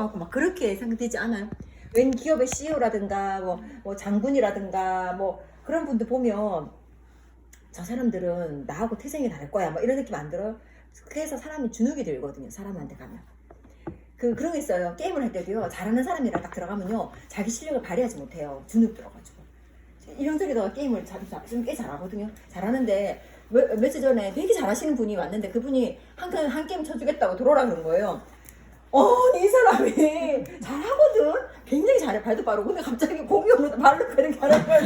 같고 막 그렇게 생각되지 않아요? 웬 기업의 CEO라든가 뭐 장군이라든가 뭐 그런 분들 보면 저 사람들은 나하고 태생이 다를 거야 뭐 이런 느낌 안 들어요? 그래서 사람이 주눅이 들거든요. 사람한테 가면 그런 게 있어요. 게임을 할 때도요, 잘하는 사람이랑 딱 들어가면요 자기 실력을 발휘하지 못해요. 주눅 들어가지고. 이런저기다가 게임을 좀 꽤 잘하거든요. 잘하는데 며칠 전에 되게 잘하시는 분이 왔는데 그분이 한 게임 쳐주겠다고 들어오라 그런 거예요. 이 사람이 잘하거든. 굉장히 잘해. 발도 빠르고. 근데 갑자기 공이 없는데 발로 그렇게 하는 거야.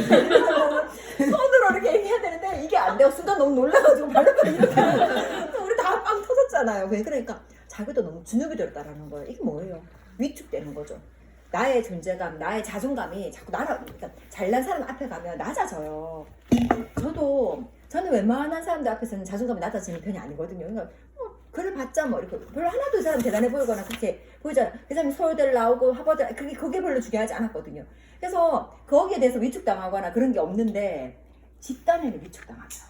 손으로 이렇게 얘기해야 되는데 이게 안 돼요. 순간 너무 놀라가지고 발로 이렇게 하는 거야. 우리 다 빵 터졌잖아요. 그러니까 자기도 너무 주눅이 들었다라는 거예요. 이게 뭐예요? 위축되는 거죠. 나의 존재감, 나의 자존감이 자꾸 그러니까 잘난 사람 앞에 가면 낮아져요. 저는 웬만한 사람들 앞에서는 자존감이 낮아지는 편이 아니거든요. 그러니까 그래 봤자 뭐 이렇게 별로 하나도 이 사람 대단해 보이거나 그렇게 보이잖아. 그 사람이 서울대를 나오고 하버드 그게 별로 중요하지 않았거든요. 그래서 거기에 대해서 위축당하거나 그런 게 없는데 집단에는 위축당하죠.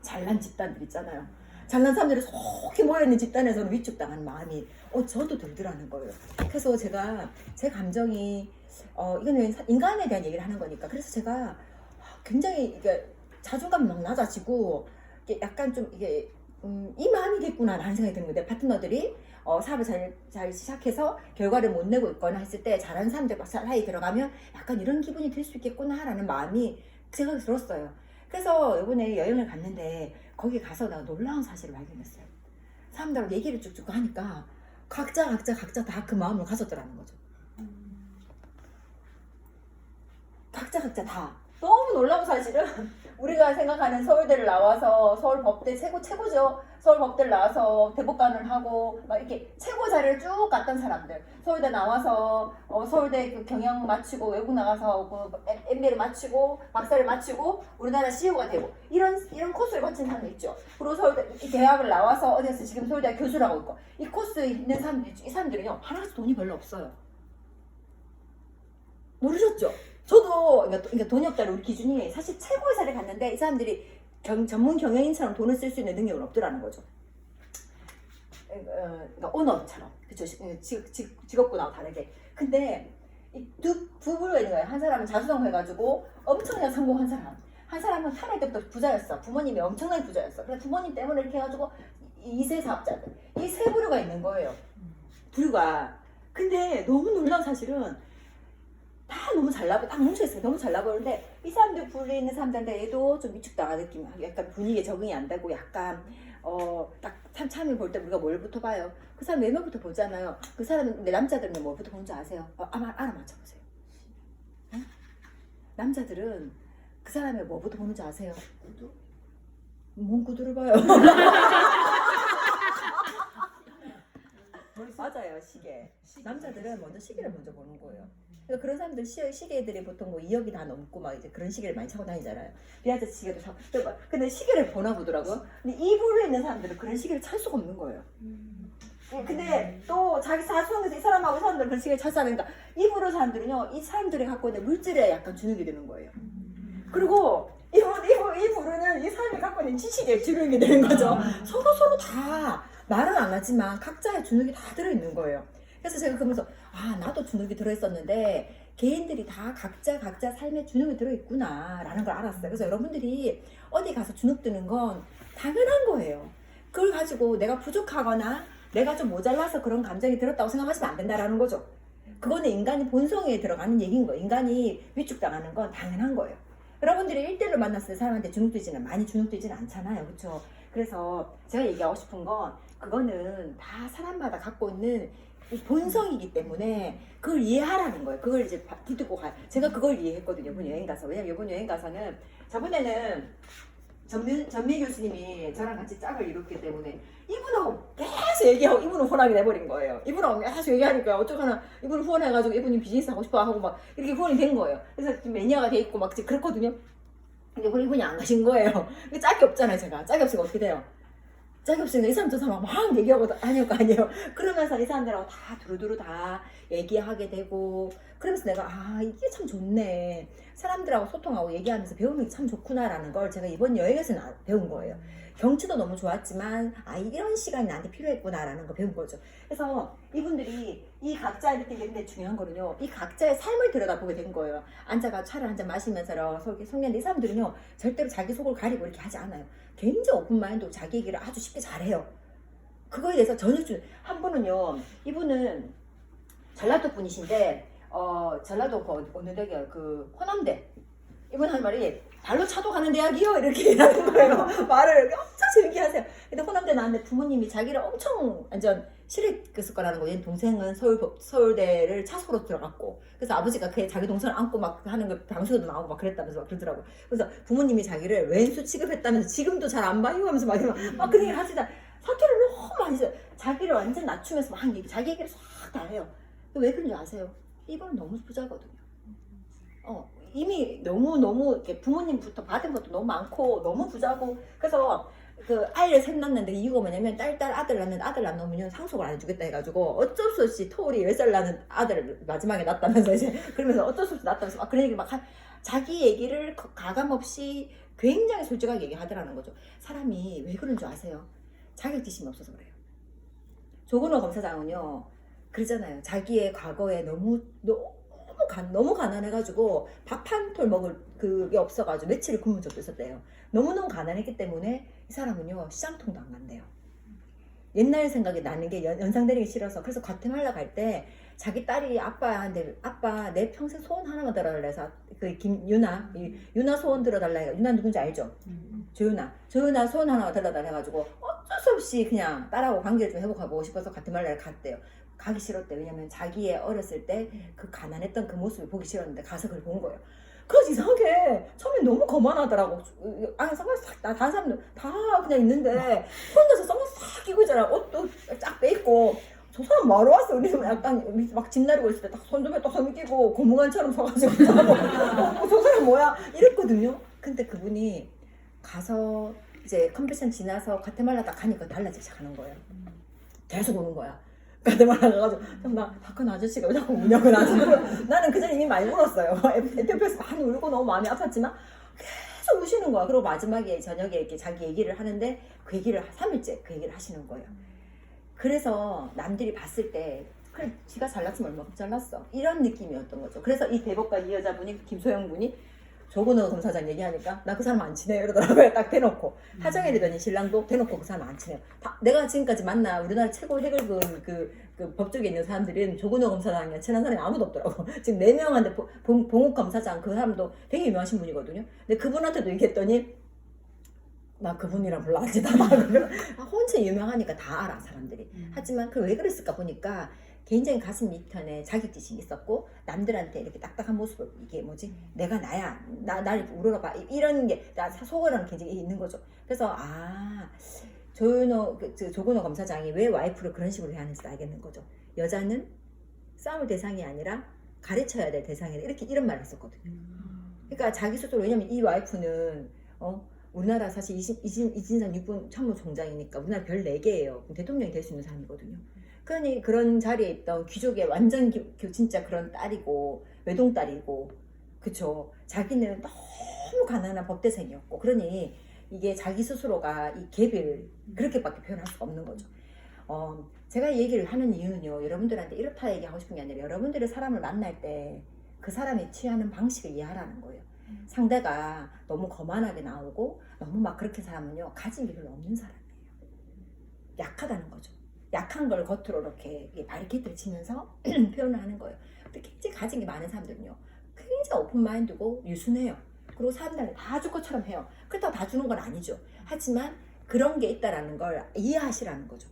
잘난 집단들 있잖아요. 잘난 사람들이 속히 모여있는 집단에서는 위축당하는 마음이 저도 들더라는 거예요. 그래서 제가 제 감정이 이거는 인간에 대한 얘기를 하는 거니까 그래서 제가 굉장히 이게 자존감이 막 낮아지고 이게 약간 좀 이게 이 마음이겠구나 라는 생각이 드는 거예요. 내 파트너들이 사업을 잘 시작해서 결과를 못 내고 있거나 했을 때 잘하는 사람들 사이에 들어가면 약간 이런 기분이 들 수 있겠구나 라는 마음이 생각이 들었어요. 그래서 이번에 여행을 갔는데 거기 가서 내가 놀라운 사실을 발견했어요. 사람들하고 얘기를 쭉쭉 하니까 각자 다 그 마음을 가졌더라는 거죠. 각자 다. 너무 놀라운 사실은 우리가 생각하는 서울대를 나와서 서울법대 최고죠. 서울법대를 나와서 대법관을 하고 막 이렇게 최고 자리를 쭉 갔던 사람들. 서울대 나와서 서울대 경영 마치고 외국 나가서 MBA를 마치고 박사를 마치고 우리나라 CEO가 되고 이런 코스를 거친 사람들 있죠. 그리고 서울대 대학을 나와서 어디서 지금 서울대 교수라고 있고 이 코스에 있는 사람들 이 사람들은요 하나도 돈이 별로 없어요. 모르셨죠? 저도 그러니까 돈이 없다는 우리 기준이 사실 최고의 자리에 갔는데 이 사람들이 전문 경영인처럼 돈을 쓸 수 있는 능력은 없더라는 거죠. 그러니까 오너처럼 그쵸? 직업군하고 다르게. 근데 이 두 부부가 있는 거예요. 한 사람은 자수성가해가지고 엄청나게 성공한 사람, 한 사람은 태어날 때부터 부자였어. 부모님이 엄청나게 부자였어. 그래서 부모님 때문에 이렇게 해가지고 2세 사업자들 이 세 부류가 있는 거예요. 부류가. 근데 너무 놀라운 사실은 다 너무 잘 나고 딱 뭉쳐있어요. 너무 잘 나보는데 이 사람들 분리에 있는 사람들한테 얘도 좀 위축당한 느낌, 약간 분위기에 적응이 안 되고 약간 딱 참이 볼 때 우리가 뭘부터 봐요? 그 사람 외모부터 보잖아요. 그 사람은 남자들은 뭐부터 보는 줄 아세요? 알아맞혀보세요. 응? 남자들은 그 사람의 뭐부터 보는 줄 아세요? 구두? 뭔 구두를 봐요? 맞아요, 시계. 남자들은 먼저 시계를 먼저 보는 거예요. 그러니까 그런 사람들 시계들이 보통 뭐 2억이 다 넘고 막 이제 그런 시계를 많이 차고 다니잖아요. 비아트 시계도 사고. 근데 시계를 보나 보더라고요. 근데 이 부류에 있는 사람들은 그런 시계를 찰 수가 없는 거예요. 근데 또 자기 사수성에서 이 사람하고 사람들 그런 시계를 찾아내니까 이 부류 사람들은요, 이 사람들이 갖고 있는 물질에 약간 주눅이 드는 거예요. 그리고 이 부류는 이 사람이 갖고 있는 지식에 주눅이 드는 거죠. 서로 다 말은 안 하지만 각자의 주눅이 다 들어있는 거예요. 그래서 제가 그러면서 나도 주눅이 들어있었는데 개인들이 다 각자 삶에 주눅이 들어있구나 라는 걸 알았어요. 그래서 여러분들이 어디 가서 주눅 드는 건 당연한 거예요. 그걸 가지고 내가 부족하거나 내가 좀 모자라서 그런 감정이 들었다고 생각하시면 안 된다라는 거죠. 그거는 인간이 본성에 들어가는 얘기인 거예요. 인간이 위축당하는 건 당연한 거예요. 여러분들이 1대1로 만났을 때 사람한테 많이 주눅들지는 않잖아요. 그렇죠? 그래서 제가 얘기하고 싶은 건 그거는 다 사람마다 갖고 있는 본성이기 때문에 그걸 이해하라는 거예요. 그걸 이제 뒤집고 제가 그걸 이해했거든요. 이번 여행 가서. 왜냐면 이번 여행 가서는 저번에는 전미 교수님이 저랑 같이 짝을 이뤘기 때문에 이분하고 계속 얘기하고 이분은 후원하게 돼버린 거예요. 이분하고 계속 얘기하니까 어쩌거나 이분을 후원해가지고 이분이 비즈니스 하고 싶어 하고 막 이렇게 후원이 된 거예요. 그래서 좀 매니아가 돼 있고 막 그렇거든요. 근데 이분이 안 가신 거예요. 짝이 없잖아요. 제가 짝이 없으면 어떻게 돼요? 짝이 없으니까 이 사람 저 사람 막 얘기하고 다닐 거 아니에요. 그러면서 이 사람들하고 다 두루두루 다 얘기하게 되고, 그러면서 내가 아 이게 참 좋네, 사람들하고 소통하고 얘기하면서 배우는 게 참 좋구나라는 걸 제가 이번 여행에서 배운 거예요. 경치도 너무 좋았지만 아 이런 시간이 나한테 필요했구나라는 거 배운 거죠. 그래서 이분들이 이 각자 이렇게 얘기했는데 중요한 거는요, 이 각자의 삶을 들여다보게 된 거예요. 앉아가 차를 한잔 마시면서 속는데 이 사람들은요 절대로 자기 속을 가리고 이렇게 하지 않아요. 굉장히 오픈마인드로 자기 얘기를 아주 쉽게 잘해요. 그거에 대해서 전혀 한 분은요, 이분은 전라도 분이신데 전라도 그 어느 대기요, 그 호남대. 이분 한 말이 발로 차도 가는 대학이요 이렇게 하는 거예요. 말을 엄청 재밌게 하세요. 근데 호남대 나왔는데 부모님이 자기를 엄청 완전 싫어했을 거라는 거예요. 동생은 서울대를 차수로 들어갔고, 그래서 아버지가 그 자기 동생을 안고 막 하는 거 방송에도 나오고 막 그랬다면서 막 그러더라고. 그래서 부모님이 자기를 왼수 취급했다면서 지금도 잘 안 봐요 하면서 막 그런 얘기를 하시다. 사투를 너무 많이 써요. 자기를 완전 낮추면서 막 자기 얘기를 싹 다 해요. 왜 그런지 아세요? 이분은 너무 부자거든요. 이미 너무 부모님부터 받은 것도 너무 많고 너무 부자고, 그래서 그 아이를 셋 낳는데 이유가 뭐냐면 딸 아들 낳는데 아들 낳으면 상속을 안 해주겠다 해가지고 어쩔 수 없이 토리 10살 낳는 아들을 마지막에 낳았다면서 이제 그러면서 어쩔 수 없이 낳았다면서 막 그런 얘기 막 자기 얘기를 가감 없이 굉장히 솔직하게 얘기하더라는 거죠. 사람이 왜 그런 줄 아세요? 자격지심이 없어서 그래요. 조근호 검사장은요 그러잖아요. 자기의 과거에 너무 가난해가지고 밥 한 톨 먹을 그게 없어가지고 며칠을 굶은 적도 있었대요. 너무너무 가난했기 때문에 이 사람은요 시장통도 안 간대요. 옛날 생각이 나는 게 연상되기 싫어서. 그래서 과테말라 갈 때 자기 딸이 아빠한테 아빠 내 평생 소원 하나만 들어달라 해서 그 유나 소원 들어달라 해가, 유나 누군지 알죠? 조유나 소원 하나만 들어달라 해가지고 어쩔 수 없이 그냥 딸하고 관계를 좀 회복하고 싶어서 과테말라를 갔대요. 가기 싫었대. 왜냐면 자기의 어렸을 때 그 가난했던 그 모습을 보기 싫었는데 가서 그걸 본 거예요. 그래서 이상하게 처음에 너무 거만하더라고. 아니 선글라스 다 다른 사람들 다 그냥 있는데 혼자서 선글라스 싹 끼고 있잖아. 옷도 쫙 빼입고. 저 사람 뭐하러 왔어? 우리 약간 막 집나르고 있을 때 딱 손좀에 딱 손 끼고 고무관처럼 서가지고 저 사람 뭐야? 이랬거든요. 근데 그분이 가서 이제 컨벤션 지나서 과테말라 딱 가니까 달라지기 시작하는 거예요. 계속 오는 거야. 과테말라 가가지고 나 박한 아저씨가 왜 자꾸 우냐고 나는 그전에 이미 많이 울었어요. 에티오피아에서 많이 울고 너무 마음이 아팠지만 계속 우시는 거야. 그리고 마지막에 저녁에 이렇게 자기 얘기를 하는데 그 얘기를 3일째 그 얘기를 하시는 거예요. 그래서 남들이 봤을 때 그래 지가 잘났으면 얼마큼 잘났어 이런 느낌이었던 거죠. 그래서 이 대법과 이 여자분이 김소영 분이 조근호 검사장 얘기하니까 나 그 사람 안 친해요 이러더라고요. 딱 대놓고 하정에 되더니 신랑도 대놓고 그 사람 안 친해요. 내가 지금까지 만나 우리나라 최고 해결근 그 법조계에 있는 사람들은 조근호 검사장이랑 친한 사람이 아무도 없더라고. 지금 4명한테 봉욱 검사장 그 사람도 되게 유명하신 분이거든요. 근데 그분한테도 얘기했더니 나 그분이랑 별로 안 친하다. 혼자 유명하니까 다 알아 사람들이. 하지만 그 왜 그랬을까 보니까 굉장히 가슴 밑편에 자격지심이 있었고 남들한테 이렇게 딱딱한 모습을 이게 뭐지 내가 나야 나를 이렇게 우러러봐 이런 게 나 속으로는 굉장히 있는 거죠. 그래서 조근호 검사장이 왜 와이프를 그런 식으로 대하는지 알겠는 거죠. 여자는 싸울 대상이 아니라 가르쳐야 될 대상이다 이런 말을 했었거든요. 그러니까 자기 스스로. 왜냐면 이 와이프는 우리나라 사실 이진상 육군 참모총장이니까 우리나라 별 4개예요. 대통령이 될 수 있는 사람이거든요. 그러니 그런 자리에 있던 귀족의 완전 진짜 그런 딸이고 외동딸이고 그쵸. 자기는 너무 가난한 법대생이었고 그러니 이게 자기 스스로가 이 갭을 그렇게밖에 표현할 수가 없는 거죠. 제가 이 얘기를 하는 이유는요. 여러분들한테 이렇다 얘기하고 싶은 게 아니라 여러분들이 사람을 만날 때 그 사람이 취하는 방식을 이해하라는 거예요. 상대가 너무 거만하게 나오고 너무 막 그렇게 사람은요 가진 게 별로 없는 사람이에요. 약하다는 거죠. 약한 걸 겉으로 이렇게 바리케이트를 치면서 표현을 하는 거예요. 근데 굉장히 가진 게 많은 사람들은요 굉장히 오픈마인드고 유순해요. 그리고 사람들한테 다 줄 것처럼 해요. 그렇다고 다 주는 건 아니죠. 하지만 그런 게 있다라는 걸 이해하시라는 거죠.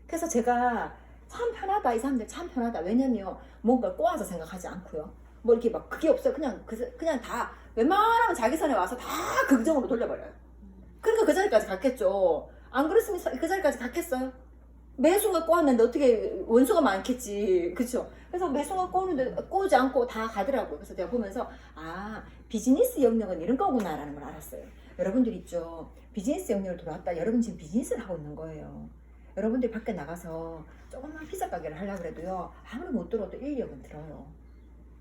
그래서 제가 참 편하다. 이 사람들 참 편하다. 왜냐면 뭔가 꼬아서 생각하지 않고요. 뭐 이렇게 막 그게 없어요. 그냥 다 웬만하면 자기 선에 와서 다 극정으로 돌려버려요. 그러니까 그 자리까지 갔겠죠. 안 그랬으면 그 자리까지 갔겠어요? 매 순간 꼬았는데 어떻게 원수가 많겠지. 그쵸? 그래서 매 순간 꼬는데 꼬지 않고 다 가더라고요. 그래서 제가 보면서 비즈니스 영역은 이런 거구나 라는 걸 알았어요. 여러분들 있죠. 비즈니스 영역으로 들어왔다. 여러분 지금 비즈니스를 하고 있는 거예요. 여러분들이 밖에 나가서 조금만 피자 가게를 하려고 해도요, 아무리 못 들어도 1, 2억은 들어요.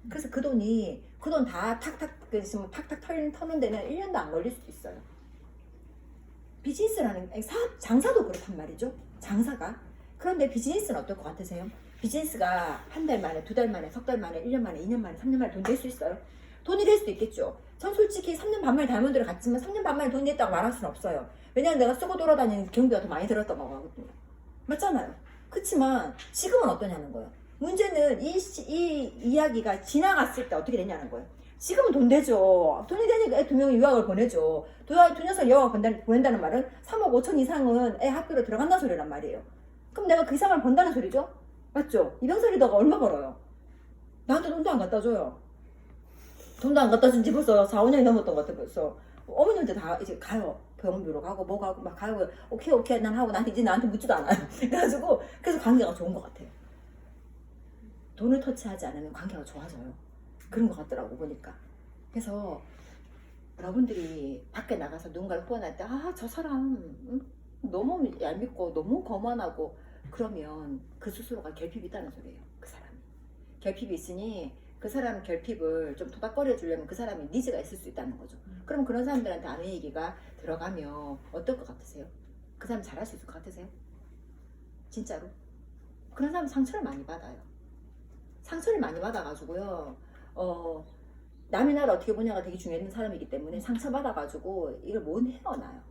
그래서 그 돈 다 탁탁 터는 데는 1년도 안 걸릴 수도 있어요. 비즈니스라는 장사도 그렇단 말이죠. 장사가. 그런데 비즈니스는 어떨 것 같으세요? 비즈니스가 한 달 만에, 두 달 만에, 석 달 만에, 1년 만에, 2년 만에, 3년 만에 돈 될 수 있어요? 돈이 될 수도 있겠죠. 전 솔직히 3년 반 만에 다이아몬드를 갔지만 3년 반 만에 돈이 됐다고 말할 수는 없어요. 왜냐면 내가 쓰고 돌아다니는 경비가 더 많이 들었던 거거든요. 맞잖아요. 그렇지만 지금은 어떠냐는 거예요. 문제는 이 이야기가 지나갔을 때 어떻게 되냐는 거예요. 지금은 돈 되죠. 돈이 되니까 애 2명이 유학을 보내죠. 두 녀석 유학을 보낸다는 말은 3억 5천 이상은 애 학교로 들어간다는 소리란 말이에요. 그럼 내가 그 이상을 번다는 소리죠? 맞죠? 이병설이다가 얼마 벌어요? 나한테 돈도 안 갖다 줘요. 돈도 안 갖다 준 지 벌써 4, 5년이 넘었던 것 같아. 벌써 어머님한테 다 이제 가요. 병원비로 가고 뭐 가고 막 가고 오케이 난 하고 나한테 묻지도 않아요. 그래가지고 그래서 관계가 좋은 것 같아요. 돈을 터치하지 않으면 관계가 좋아져요. 그런 것 같더라고 보니까. 그래서 여러분들이 밖에 나가서 누군가를 후원할 때 저 사람 너무 얄밉고 너무 거만하고 그러면 그 스스로가 결핍이 있다는 소리예요. 그 사람이 결핍이 있으니 그 사람 결핍을 좀 토닥거려 주려면 그 사람이 니즈가 있을 수 있다는 거죠. 그럼 그런 사람들한테 아내 얘기가 들어가면 어떨 것 같으세요? 그 사람 잘할 수 있을 것 같으세요? 진짜로? 그런 사람 상처를 많이 받아요. 상처를 많이 받아가지고요. 남의 나를 어떻게 보냐가 되게 중요한 사람이기 때문에 상처받아가지고 이걸 못 헤어나요.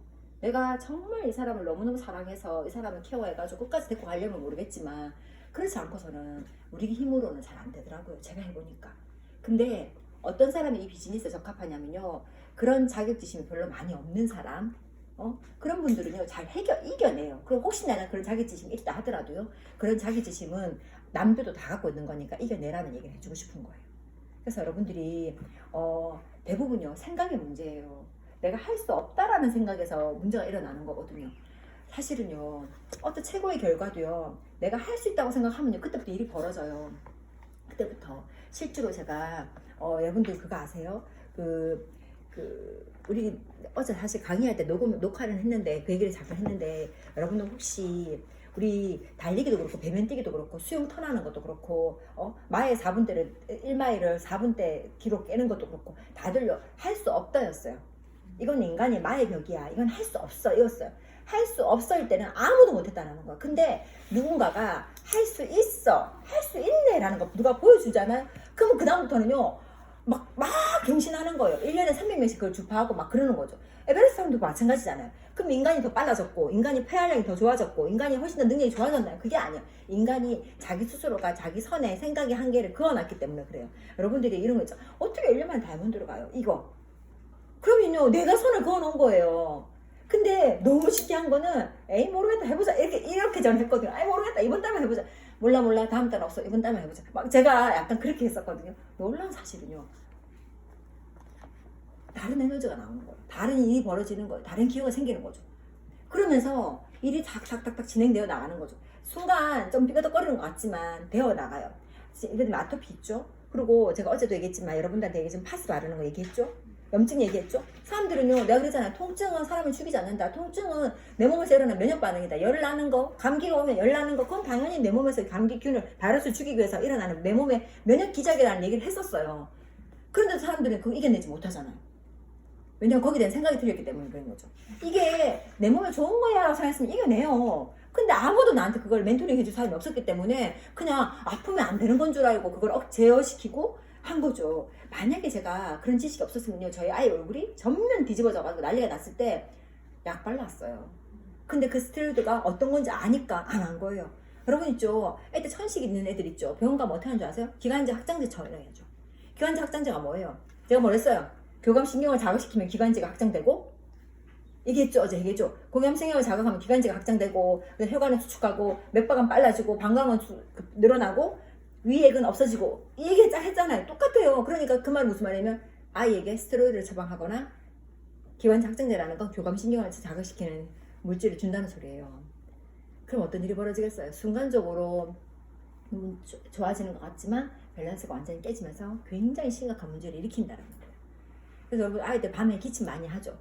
내가 정말 이 사람을 너무너무 사랑해서 이 사람을 케어해가지고 끝까지 데리고 가려면 모르겠지만 그렇지 않고서는 우리 힘으로는 잘 안 되더라고요. 제가 해보니까. 근데 어떤 사람이 이 비즈니스에 적합하냐면요. 그런 자격지심이 별로 많이 없는 사람, 그런 분들은요 잘 이겨내요. 그럼 혹시 나는 그런 자격지심이 있다 하더라도요. 그런 자격지심은 남들도 다 갖고 있는 거니까 이겨내라는 얘기를 해주고 싶은 거예요. 그래서 여러분들이 대부분요 생각의 문제예요. 내가 할 수 없다라는 생각에서 문제가 일어나는 거거든요. 사실은요 어떤 최고의 결과도요 내가 할 수 있다고 생각하면요 그때부터 일이 벌어져요. 그때부터 실제로 제가 여러분들 그거 아세요? 우리 어제 사실 강의할 때 녹화를 했는데 그 얘기를 잠깐 했는데 여러분들 혹시 우리 달리기도 그렇고 배면뛰기도 그렇고 수영 턴하는 것도 그렇고 마일 4분대를 1마일을 4분대 기록 깨는 것도 그렇고 다들요 할 수 없다였어요. 이건 인간의 마의 벽이야. 이건 할 수 없어 이었어요. 할 수 없어일 때는 아무도 못했다는 거야. 근데 누군가가 할 수 있어, 할 수 있네 라는 거 누가 보여주잖아요. 그러면 그 다음부터는요 막 갱신하는 거예요. 1년에 300명씩 그걸 주파하고 막 그러는 거죠. 에베레스트 사람도 마찬가지잖아요. 그럼 인간이 더 빨라졌고 인간이 폐활량이 더 좋아졌고 인간이 훨씬 더 능력이 좋아졌나요? 그게 아니에요. 인간이 자기 스스로가 자기 선에 생각의 한계를 그어놨기 때문에 그래요. 여러분들이 이런 거 있죠. 어떻게 1년 만에 다이아몬드로 가요? 이거 그러면요 내가 선을 그어놓은 거예요. 근데 너무 신기한 거는 에이 모르겠다 해보자 이렇게 저는 했거든요. 아이 모르겠다 이번 달에 해보자. 몰라 다음 달 없어 이번 달에 해보자. 막 제가 약간 그렇게 했었거든요. 놀라운 사실은요 다른 에너지가 나오는 거예요. 다른 일이 벌어지는 거예요. 다른 기회가 생기는 거죠. 그러면서 일이 탁탁탁탁 진행되어 나가는 거죠. 순간 좀 삐그덕거리는 것 같지만 되어 나가요. 예를 들면 아토피 있죠. 그리고 제가 어제도 얘기했지만 여러분들한테 얘기했지만 파스 바르는 거 얘기했죠. 염증 얘기했죠. 사람들은요 내가 그러잖아요. 통증은 사람을 죽이지 않는다. 통증은 내 몸에서 일어나는 면역 반응이다. 열 나는 거, 감기가 오면 열 나는 거 그건 당연히 내 몸에서 감기균을 바이러스를 죽이기 위해서 일어나는 내 몸의 면역 기작이라는 얘기를 했었어요. 그런데 사람들은 그거 이겨내지 못하잖아요. 왜냐면 거기에 대한 생각이 들렸기 때문에 그런 거죠. 이게 내 몸에 좋은 거야 라고 생각했으면 이겨내요. 근데 아무도 나한테 그걸 멘토링 해줄 사람이 없었기 때문에 그냥 아프면 안 되는 건 줄 알고 그걸 제어시키고 한 거죠. 만약에 제가 그런 지식이 없었으면요 저희 아이 얼굴이 전면 뒤집어져가지고 난리가 났을 때 약 발랐어요. 근데 그 스테로이드가 어떤 건지 아니까 안 한 거예요. 여러분 있죠. 애들 천식 있는 애들 있죠. 병원 가면 어떻게 하는 줄 아세요? 기관지 확장제 처리해야죠. 기관지 확장제가 뭐예요? 제가 뭐랬어요? 교감신경을 자극시키면 기관지가 확장되고 얘기했죠. 어제 얘기했죠. 공감신경을 자극하면 기관지가 확장되고 혈관을 수축하고 맥박은 빨라지고 방광은 늘어나고 위액은 없어지고 이 얘기 했잖아요. 똑같아요. 그러니까 그 말은 무슨 말이냐면 아이에게 스테로이드를 처방하거나 기관지 확장제라는 건 교감신경을 자극시키는 물질을 준다는 소리예요. 그럼 어떤 일이 벌어지겠어요? 순간적으로 좋아지는 것 같지만 밸런스가 완전히 깨지면서 굉장히 심각한 문제를 일으킨다는 거예요. 그래서 여러분 아이들 밤에 기침 많이 하죠.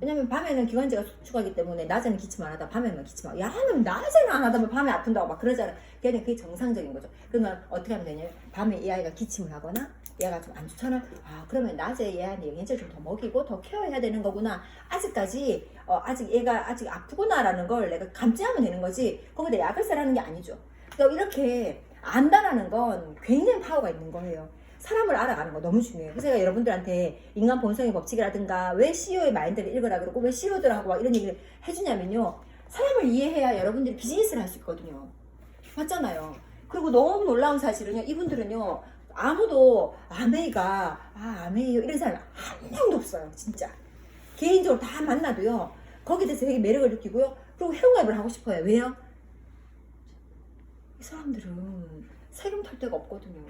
왜냐면 밤에는 기관지가 수축하기 때문에 낮에는 기침 안 하다 밤에만 기침 하고, 야 너 낮에는 안 하다면 밤에 아픈다고 막 그러잖아. 걔는 그게 정상적인 거죠. 그러면 어떻게 하면 되냐면 밤에 이 아이가 기침을 하거나 얘가 좀 안 좋잖아. 아 그러면 낮에 얘한테 영양제를 좀 더 먹이고 더 케어해야 되는 거구나. 아직까지 아직 얘가 아직 아프구나라는 걸 내가 감지하면 되는 거지. 거기다 약을 쓰라는 게 아니죠. 그러니까 이렇게 안다라는 건 굉장히 파워가 있는 거예요. 사람을 알아가는 거 너무 중요해요. 그래서 제가 여러분들한테 인간 본성의 법칙이라든가 왜 CEO의 마인드를 읽으라 그러고 왜 CEO들하고 막 이런 얘기를 해주냐면요. 사람을 이해해야 여러분들이 비즈니스를 할 수 있거든요. 맞잖아요. 그리고 너무 놀라운 사실은요. 이분들은요. 아무도 아메이요 이런 사람이 한 명도 없어요. 진짜. 개인적으로 다 만나도요. 거기에 대해서 되게 매력을 느끼고요. 그리고 회원가입을 하고 싶어요. 왜요? 이 사람들은 세금 탈 데가 없거든요.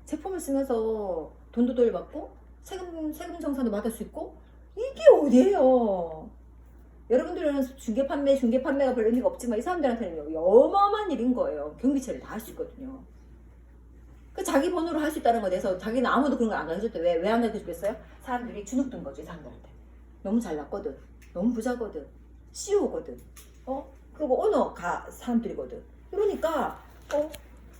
제품을 쓰면서 돈도 돌려받고 세금 정산도 받을 수 있고 이게 어디예요? 여러분들은 중개 판매가 별 의미가 없지만 이 사람들한테는 어마어마한 일인 거예요. 경비처리를 다 할 수 있거든요. 그 자기 번호로 할 수 있다는 거에 대해서 자기는 아무도 그런 걸 안 가르쳤대. 왜 안 가르쳐주겠어요? 사람들이 주눅 든 거지, 이 사람들한테. 너무 잘났거든. 너무 부자거든. CEO거든. 그리고 오너가 사람들이거든. 그러니까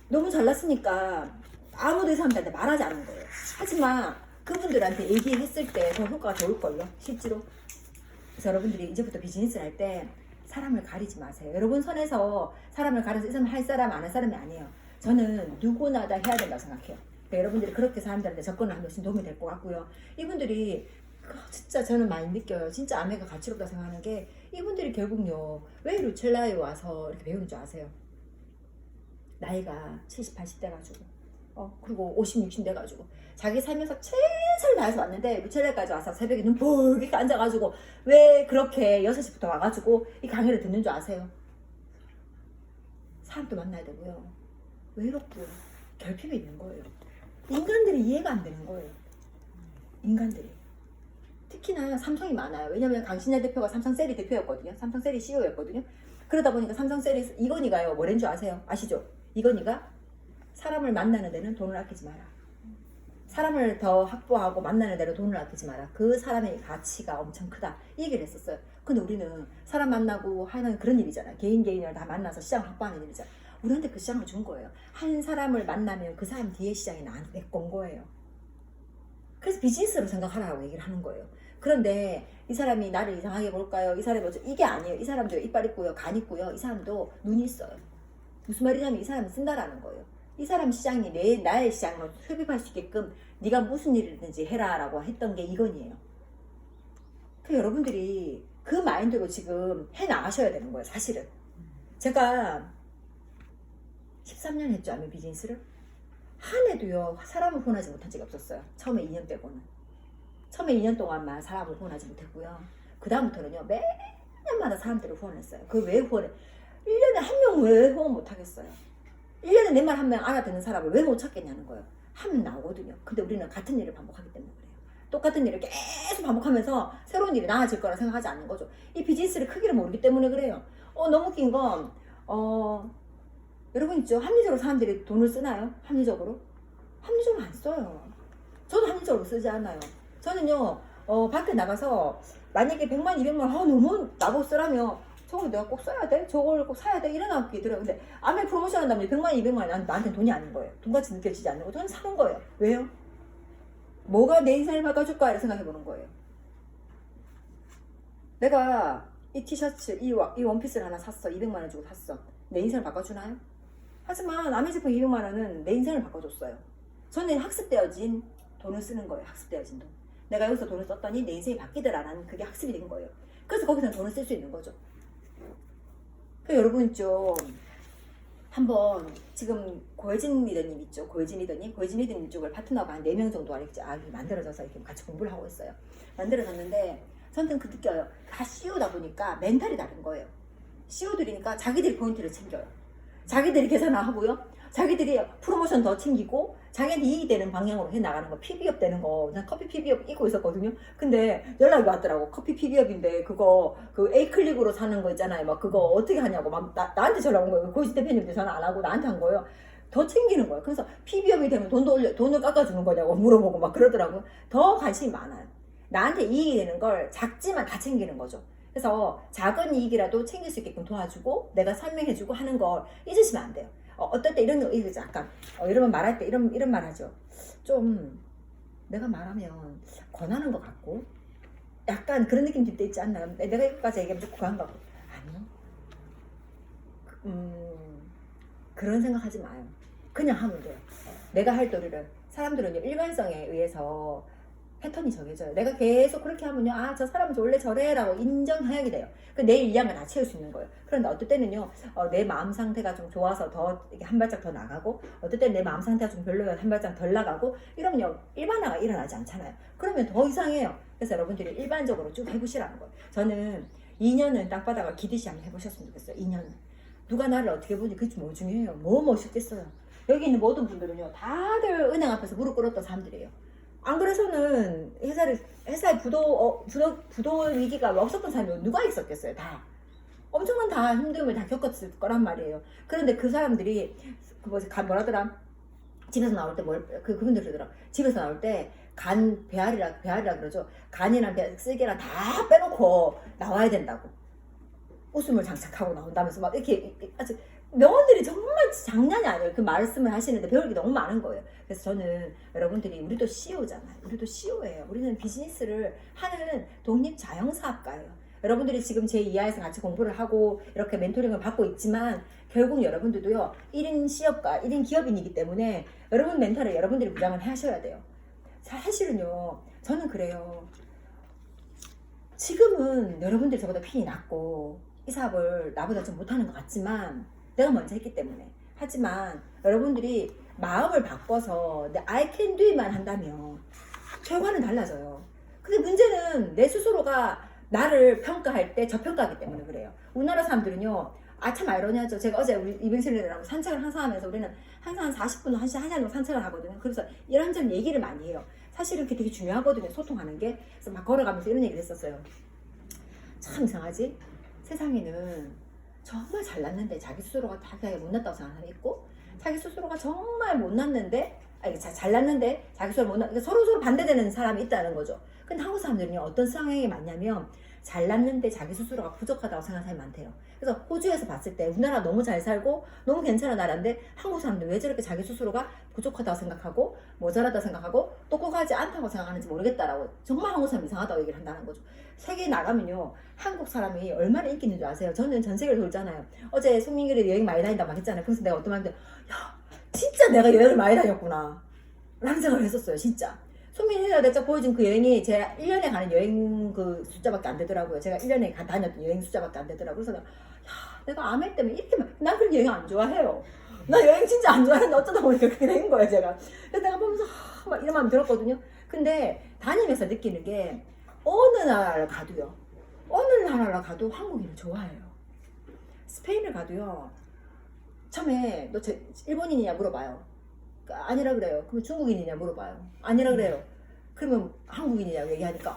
너무 잘났으니까 아무도 이 사람들한테 말하지 않는 거예요. 하지만 그분들한테 얘기했을 때 더 효과가 좋을걸요. 실제로. 그래서 여러분들이 이제부터 비즈니스를 할 때 사람을 가리지 마세요. 여러분 선에서 사람을 가려서 이 사람 할 사람 안 할 사람이 아니에요. 저는 누구나 다 해야 된다고 생각해요. 그러니까 여러분들이 그렇게 사람들한테 접근을 하면 도움이 될 것 같고요. 이분들이 진짜 저는 많이 느껴요. 진짜 아메가 가치롭다 생각하는 게 이분들이 결국요. 왜 루첼라에 와서 이렇게 배우는 줄 아세요? 나이가 70, 80대 가지고 그리고 50, 60 돼가지고 자기 살면서 최선을 다해서 왔는데 루첼라까지 와서 새벽에 눈 벌게 앉아가지고 왜 그렇게 6시부터 와가지고 이 강의를 듣는 줄 아세요? 사람도 만나야 되고요. 외롭고요. 결핍이 있는 거예요. 인간들이 이해가 안 되는 거예요. 인간들이. 특히나 삼성이 많아요. 왜냐면 강신재 대표가 삼성셀이 대표였거든요. 삼성셀이 CEO였거든요. 그러다 보니까 삼성셀이 이건희가요. 뭐랬는 줄 아세요? 아시죠? 이건희가 사람을 만나는 데는 돈을 아끼지 마라. 사람을 더 확보하고 만나는 데로 돈을 아끼지 마라. 그 사람의 가치가 엄청 크다. 이 얘기를 했었어요. 근데 우리는 사람 만나고 하는 그런 일이잖아요. 개인을 다 만나서 시장을 확보하는 일이잖아요. 우리한테 그 시장을 준 거예요. 한 사람을 만나면 그 사람 뒤에 시장이 나한테 내건 거예요. 그래서 비즈니스로 생각하라고 얘기를 하는 거예요. 그런데 이 사람이 나를 이상하게 볼까요? 이 사람이 이게 아니에요. 이 사람도 이빨 있고요. 간 있고요. 이 사람도 눈이 있어요. 무슨 말이냐면 이 사람은 쓴다라는 거예요. 이 사람 시장이 나의 시장으로 흡입할 수 있게끔 네가 무슨 일이든지 해라 라고 했던 게 이건이에요. 그 여러분들이 그 마인드로 지금 해 나가셔야 되는 거예요. 사실은. 제가 13년 했죠. 아메 비즈니스를. 한 해도요. 사람을 후원하지 못한 적이 없었어요. 처음에 2년 빼고는. 처음에 2년 동안만 사람을 후원하지 못했고요. 그 다음부터는요. 매년마다 사람들을 후원했어요. 그 왜 후원해? 1년에 한 명 왜 후원 못하겠어요? 1년에 내 말 한 명 알아듣는 사람을 왜 못 찾겠냐는 거예요. 하면 나오거든요. 근데 우리는 같은 일을 반복하기 때문에 그래요. 똑같은 일을 계속 반복하면서 새로운 일이 나아질 거라 생각하지 않는 거죠. 이 비즈니스의 크기를 모르기 때문에 그래요. 너무 웃긴 건 여러분 있죠? 합리적으로 사람들이 돈을 쓰나요? 합리적으로? 합리적으로 안 써요. 저도 합리적으로 쓰지 않아요. 저는요 밖에 나가서 만약에 100만, 200만 너무 나보고 쓰라며 저걸 내가 꼭 써야 돼? 저걸 꼭 사야 돼? 이런 생각이 들어요. 근데 아메 프로모션 한다면 100만, 200만 나한테 돈이 아닌 거예요. 돈같이 느껴지지 않는 거. 저는 사는 거예요. 왜요? 뭐가 내 인생을 바꿔줄까? 이렇게 생각해 보는 거예요. 내가 이 티셔츠, 이 원피스를 하나 샀어. 200만 원 주고 샀어. 내 인생을 바꿔주나요? 하지만 아메 제품 200만 원은 내 인생을 바꿔줬어요. 저는 학습되어진 돈을 쓰는 거예요. 학습되어진 돈. 내가 여기서 돈을 썼더니 내 인생이 바뀌더라라는 그게 학습이 된 거예요. 그래서 거기서 돈을 쓸 수 있는 거죠. 그러니까 여러분 좀 한번 지금 고혜진 리더님 있죠. 고혜진 리더님 쪽을 파트너가 한 4명 정도 이렇게 만들어져서 이렇게 같이 공부를 하고 있어요. 만들어졌는데 저는 그 느껴요. 다 CEO다 보니까 멘탈이 다른 거예요. CEO들이니까 자기들이 포인트를 챙겨요. 자기들이 계산을 하고요. 자기들이 프로모션 더 챙기고 자기한테 이익이 되는 방향으로 해나가는 거. PB업 되는 거. 난 커피 PB업 입고 있었거든요. 근데 연락이 왔더라고. 커피 PB업인데 그거 그 A클릭으로 사는 거 있잖아요. 막 그거 어떻게 하냐고 막 나한테 전화 온 거예요. 고시 대표님도 전화 안 하고 나한테 한 거예요. 더 챙기는 거예요. 그래서 PB업이 되면 돈을 깎아주는 거냐고 물어보고 막 그러더라고요. 더 관심이 많아요. 나한테 이익이 되는 걸 작지만 다 챙기는 거죠. 그래서 작은 이익이라도 챙길 수 있게끔 도와주고 내가 설명해주고 하는 걸 잊으시면 안 돼요. 어떨 때 이런 거 약간 이러면 말할 때 이런 말 하죠. 좀 내가 말하면 권하는 것 같고 약간 그런 느낌 들 때 있지 않나요? 내가 여기까지 얘기하면 좀 과한 것 같고 아니요. 그런 생각하지 마요. 그냥 하면 돼요. 내가 할 도리를 사람들은 일관성에 의해서 패턴이 정해져요. 내가 계속 그렇게 하면요, 아, 저 사람은 원래 저래라고 인정해야 돼요. 내 일량을 다 채울 수 있는 거예요. 그런데 어떨 때는요, 내 마음 상태가 좀 좋아서 더 이렇게 한 발짝 더 나가고, 어떨 때는 내 마음 상태가 좀 별로여서 한 발짝 덜 나가고, 이러면요, 일반화가 일어나지 않잖아요. 그러면 더 이상해요. 그래서 여러분들이 일반적으로 쭉 해보시라는 거예요. 저는 2년은 땅바닥을 기듯이 한번 해보셨으면 좋겠어요. 2년은. 누가 나를 어떻게 보니 그게 뭐 중요해요. 뭐 멋있겠어요. 여기 있는 모든 분들은요, 다들 은행 앞에서 무릎 꿇었던 사람들이에요. 안 그래서는 회사에 부도 위기가 없었던 사람이 누가 있었겠어요. 다 엄청난 다 힘듦을 다 겪었을 거란 말이에요. 그런데 그 사람들이 뭐라더라, 집에서 나올 때 그분들 그러더라. 집에서 나올 때 배알이라 그러죠. 간이랑 쓸개랑 다 빼놓고 나와야 된다고. 웃음을 장착하고 나온다면서 막 이렇게 아주 명언들이 정말 장난이 아니에요. 그 말씀을 하시는데 배울 게 너무 많은 거예요. 그래서 저는 여러분들이 우리도 CEO잖아요. 우리도 CEO예요. 우리는 비즈니스를 하는 독립 자영사업가예요. 여러분들이 지금 제 이하에서 같이 공부를 하고 이렇게 멘토링을 받고 있지만 결국 여러분들도요 1인 CEO가 1인 기업인이기 때문에 여러분 멘탈을 여러분들이 부장을 하셔야 돼요. 사실은요 저는 그래요. 지금은 여러분들이 저보다 핀이 낮고 이 사업을 나보다 좀 못하는 것 같지만 내가 먼저 했기 때문에. 하지만 여러분들이 마음을 바꿔서 I can do it만 한다면 결과는 달라져요. 근데 문제는 내 스스로가 나를 평가할 때 저평가하기 때문에 그래요. 우리나라 사람들은요, 참 아이러니하죠. 제가 어제 우리 이병실이랑 산책을 항상 하면서 우리는 항상 한 40분, 1시간 정도 산책을 하거든요. 그래서 이런저런 얘기를 많이 해요. 사실은 그게 되게 중요하거든요. 소통하는 게. 그래서 막 걸어가면서 이런 얘기를 했었어요. 참 이상하지? 세상에는 정말 잘났는데 자기 스스로가 자기가 못났다고 생각하는 사람이 있고, 자기 스스로가 정말 못났는데 잘났는데 자기 스스로 못났, 그러니까 서로 반대되는 사람이 있다는 거죠. 근데 한국 사람들은요 어떤 성향이 많냐면 잘났는데 자기 스스로가 부족하다고 생각하는 사람이 많대요. 그래서 호주에서 봤을 때 우리나라 너무 잘 살고 너무 괜찮은 나라인데 한국 사람들 왜 저렇게 자기 스스로가 부족하다고 생각하고 모자라다고 생각하고 똑똑하지 않다고 생각하는지 모르겠다라고, 정말 한국 사람 이상하다고 얘기를 한다는 거죠. 세계에 나가면요 한국 사람이 얼마나 인기 있는 줄 아세요? 저는 전 세계를 돌잖아요. 어제 송민규를 여행 많이 다닌다고 막 했잖아요. 그래서 내가 어떤 말인데, 야 진짜 내가 여행을 많이 다녔구나 라는 생각을 했었어요. 진짜 송민이가 내가 보여준 그 여행이 제가 1년에 가는 여행 그 숫자밖에 안 되더라고요. 제가 1년에 다녔던 여행 숫자밖에 안 되더라고요. 그래서 내가 아메 때문에 이렇게 난 그렇게 여행 안 좋아해요. 나 여행 진짜 안 좋아하는데 어쩌다 보니까 그렇게 된 거예요. 제가. 그래서 내가 보면서 막 이런 마음이 들었거든요. 근데 다니면서 느끼는 게 어느 나라를 가도요, 어느 나라를 가도 한국인을 좋아해요. 스페인을 가도요, 처음에 너 일본인이냐 물어봐요. 아니라 그래요. 그러면 중국인이냐 물어봐요. 아니라 그래요. 그러면 한국인이냐고 얘기하니까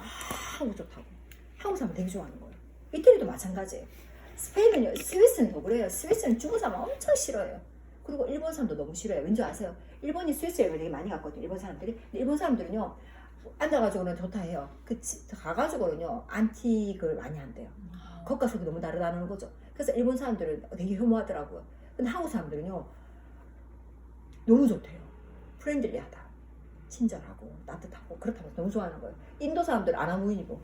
한국 좋다고. 한국 사람 되게 좋아하는 거예요. 이태리도 마찬가지예요. 스페인은요, 스위스는 더 그래요. 스위스는 중국 사람 엄청 싫어해요. 그리고 일본 사람도 너무 싫어요. 왠지 아세요? 일본이 스위스 여행을 되게 많이 갔거든요. 일본 사람들이. 근데 일본 사람들은요 앉아가지고는 좋다 해요. 가가지고는요 안티를 많이 한대요. 겉과 속이 너무 다르다는 거죠. 그래서 일본 사람들은 되게 혐오하더라고요. 근데 한국 사람들은요 너무 좋대요. 프렌들리하다, 친절하고 따뜻하고 그렇다고 너무 좋아하는 거예요. 인도 사람들은 아나무인이고,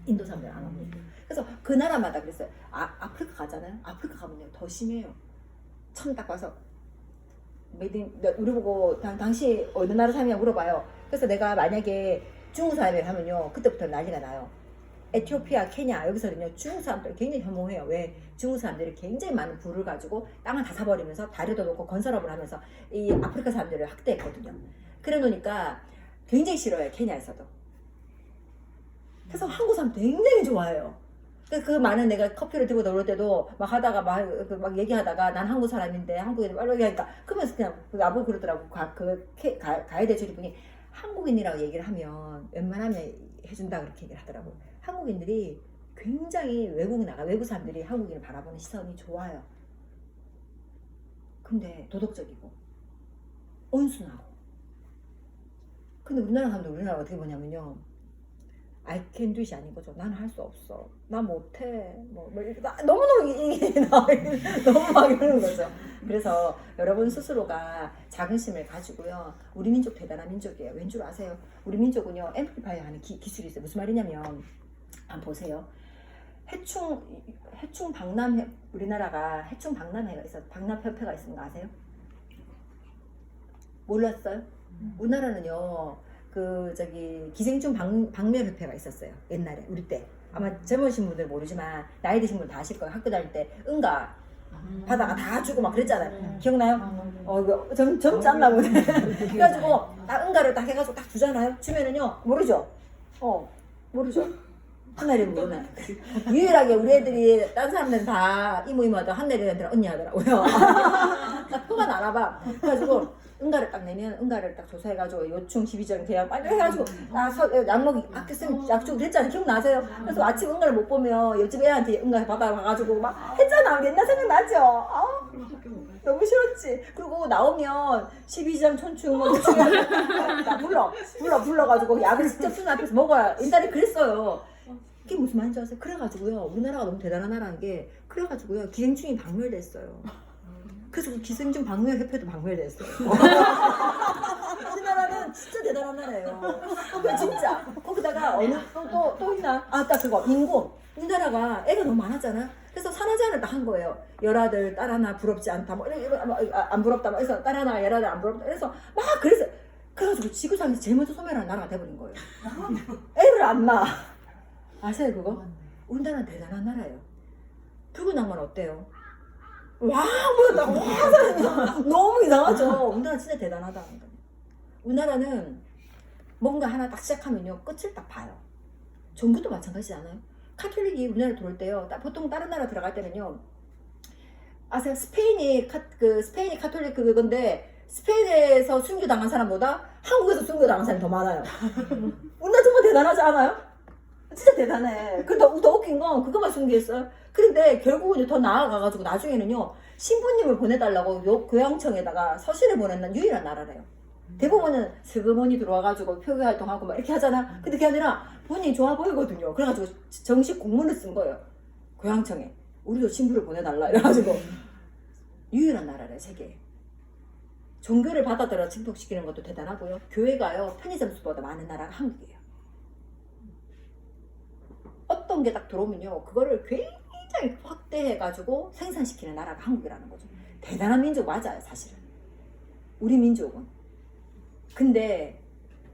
인도 사람들은 아나무인이고. 그래서 그 나라마다 그랬어요. 아프리카 가잖아요. 아프리카 가면요 더 심해요. 처음 딱 와서 우리 보고 당시 어느 나라 사람이냐 물어봐요. 그래서 내가 만약에 중국 사람이라 하면요 그때부터 난리가 나요. 에티오피아, 케냐 여기서는요 중국 사람들 굉장히 혐오해요. 왜? 중국 사람들이 굉장히 많은 부를 가지고 땅을 다 사버리면서 다리도 놓고 건설업을 하면서 이 아프리카 사람들을 학대했거든요. 그래 놓으니까 굉장히 싫어요. 케냐에서도. 그래서 한국 사람 굉장히 좋아해요. 그 많은 내가 커피를 들고 나올 때도 막 하다가 막 얘기하다가 난 한국 사람인데 한국인 말로 얘기하니까 그러면서 그냥 나보고 그러더라고. 가이드 해주는 분이 한국인이라고 얘기를 하면 웬만하면 해준다 그렇게 얘기를 하더라고. 한국인들이 굉장히 외국 사람들이 한국인을 바라보는 시선이 좋아요. 근데 도덕적이고 온순하고. 근데 우리나라 사람들 우리나라 어떻게 보냐면요 I can do it이 아닌 거죠. 나는 할 수 없어. 나 못해. 너무너무 이게 너무 막 이러는 거죠. 그래서 여러분 스스로가 자긍심을 가지고요. 우리 민족 대단한 민족이에요. 왠 줄 아세요? 우리 민족은요. 앰플리파이어 하는 기술이 있어요. 무슨 말이냐면 한번 보세요. 해충 박람회, 우리나라가 해충 박람회가 있어. 박람협회가 있는 거 아세요? 몰랐어요? 우리나라는요. 기생충 박멸협회가 있었어요. 옛날에 우리 때. 아마 젊으신 분들 모르지만 나이 드신 분 다 아실 거예요. 학교 다닐 때 응가 바다가 다 주고 막 그랬잖아요. 기억나요? 이거 젊지 않나 보네. 그래가지고 딱 응가를 딱 해가지고 딱 주잖아요. 주면은요 모르죠. 모르죠. 한나리 모르나. 유일하게 우리 애들이 딴 사람들은 다 이모하다 한나리한테 언니 하더라고요. 그만 알아봐. 그래가지고 응가를 딱 내면 응가를 딱 조사해가지고 요충 12종 계약 빨리 해가지고 약먹이 아껴 쓰면 약주고 그랬잖아요. 기억나세요? 그래서 아침 응가를 못 보면 옆집 애한테 응가 받아가지고 막 했잖아. 옛날 생각나죠? 너무 싫었지. 그리고 나오면 12장 천충 뭐 나 불러가지고 약을 직접 쓰는 앞에서 먹어야 옛날에 그랬어요. 그게 무슨 말인지 아세요? 그래가지고요 우리나라가 너무 대단한 나라인 게 그래가지고요 기생충이 박멸됐어요. 그래서 기생충 박멸협회도 박멸됐어요. 우리나라는 진짜 대단한 나라예요. 진짜. 거기다가 또 있나? 딱 그거 인구. 우리나라가 애가 너무 많았잖아. 그래서 산하 제한을 딱 한 거예요. 열아들 딸하나 부럽지 않다. 안 부럽다. 그래서 딸하나 열아들 안 부럽다. 그래서 막 그래가지고 지구상에서 제일 먼저 소멸하는 나라가 돼버린 거예요. 애를 안 낳아. 아세요 그거? 우리나라는 대단한 나라예요. 붉은 낭만 어때요? 와, 너무 이상하죠. 우리나라 진짜 대단하다. 우리나라는 뭔가 하나 딱 시작하면요 끝을 딱 봐요. 종교도 마찬가지지 않아요? 카톨릭이 우리나라 들어올 때요. 보통 다른 나라 들어갈 때는요. 아세요? 스페인이 카톨릭 그건데 스페인에서 순교 당한 사람보다 한국에서 순교 당한 사람이 더 많아요. 우리나라 정말 대단하지 않아요? 진짜 대단해. 더 웃긴 건 그거만 순교했어요. 그런데 결국은 더 나아가가지고 나중에는요 신부님을 보내달라고 교양청에다가 서신을 보내는 유일한 나라래요. 대부분은 슬그머니 들어와가지고 표기 활동하고 막 이렇게 하잖아. 근데 그게 아니라 본인이 좋아 보이거든요. 그래가지고 정식 공문을 쓴 거예요. 교양청에. 우리도 신부를 보내달라. 이래가지고 유일한 나라래 세계에. 종교를 받아들여 침통시키는 것도 대단하고요. 교회가요 편의점 수보다 많은 나라가 한국이에요. 어떤 게 딱 들어오면요 그거를 굉장히 확대해가지고 생산시키는 나라가 한국이라는 거죠. 대단한 민족 맞아요 사실은 우리 민족은. 근데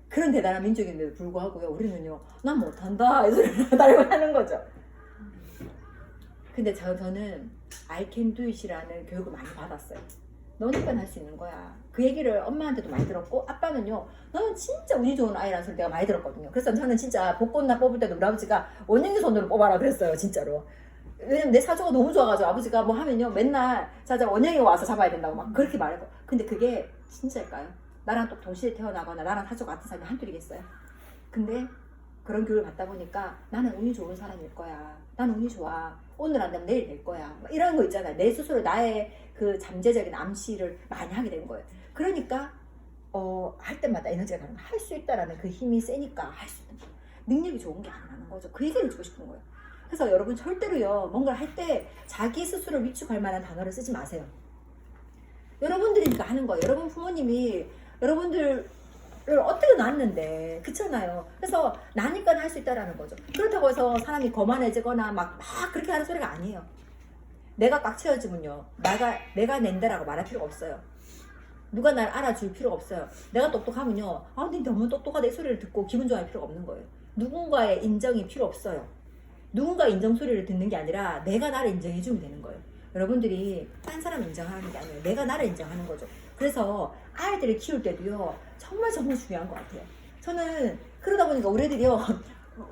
그런 대단한 민족인데도 불구하고요 우리는요 난 못한다 이 소리를 달고 하는 거죠. 근데 저는 I can do it이라는 교육을 많이 받았어요. 너는 할 수 있는 거야. 그 얘기를 엄마한테도 많이 들었고 아빠는요 너는 진짜 운이 좋은 아이라는 소리 내가 많이 들었거든요. 그래서 저는 진짜 복권나 뽑을 때도 우리 아버지가 원영이 손으로 뽑아라 그랬어요 진짜로. 왜냐면 내 사주가 너무 좋아가지고 아버지가 뭐 하면요 맨날 자자 원영이 와서 잡아야 된다고 막 그렇게 말해요. 근데 그게 진짜일까요? 나랑 또 동시에 태어나거나 나랑 사주가 같은 사람이 한둘이겠어요? 근데 그런 교육을 받다 보니까 나는 운이 좋은 사람일 거야. 나는 운이 좋아. 오늘 안 되면 내일 될 거야. 이런 거 있잖아요. 내 스스로 나의 그 잠재적인 암시를 많이 하게 된 거예요. 그러니까 할 때마다 에너지가 가는 할 수 있다라는 그 힘이 세니까 할 수 있는 거예요. 능력이 좋은 게 아니라는 거죠. 그 얘기를 주고 싶은 거예요. 그래서 여러분 절대로요 뭔가를 할 때 자기 스스로 위축할 만한 단어를 쓰지 마세요. 여러분들이니까 하는 거예요. 여러분 부모님이 여러분들을 어떻게 낳았는데 그렇잖아요. 그래서 나니까 할 수 있다라는 거죠. 그렇다고 해서 사람이 거만해지거나 막 그렇게 하는 소리가 아니에요. 내가 꽉 채워지면요 내가 낸다라고 말할 필요가 없어요. 누가 날 알아줄 필요가 없어요. 내가 똑똑하면요 니 너무 똑똑하다 이 소리를 듣고 기분 좋아할 필요가 없는 거예요. 누군가의 인정이 필요 없어요. 누군가 인정 소리를 듣는 게 아니라 내가 나를 인정해 주면 되는 거예요. 여러분들이 딴 사람 인정하는 게 아니에요. 내가 나를 인정하는 거죠. 그래서 아이들을 키울 때도요 정말 중요한 것 같아요. 저는 그러다 보니까 우리 애들이요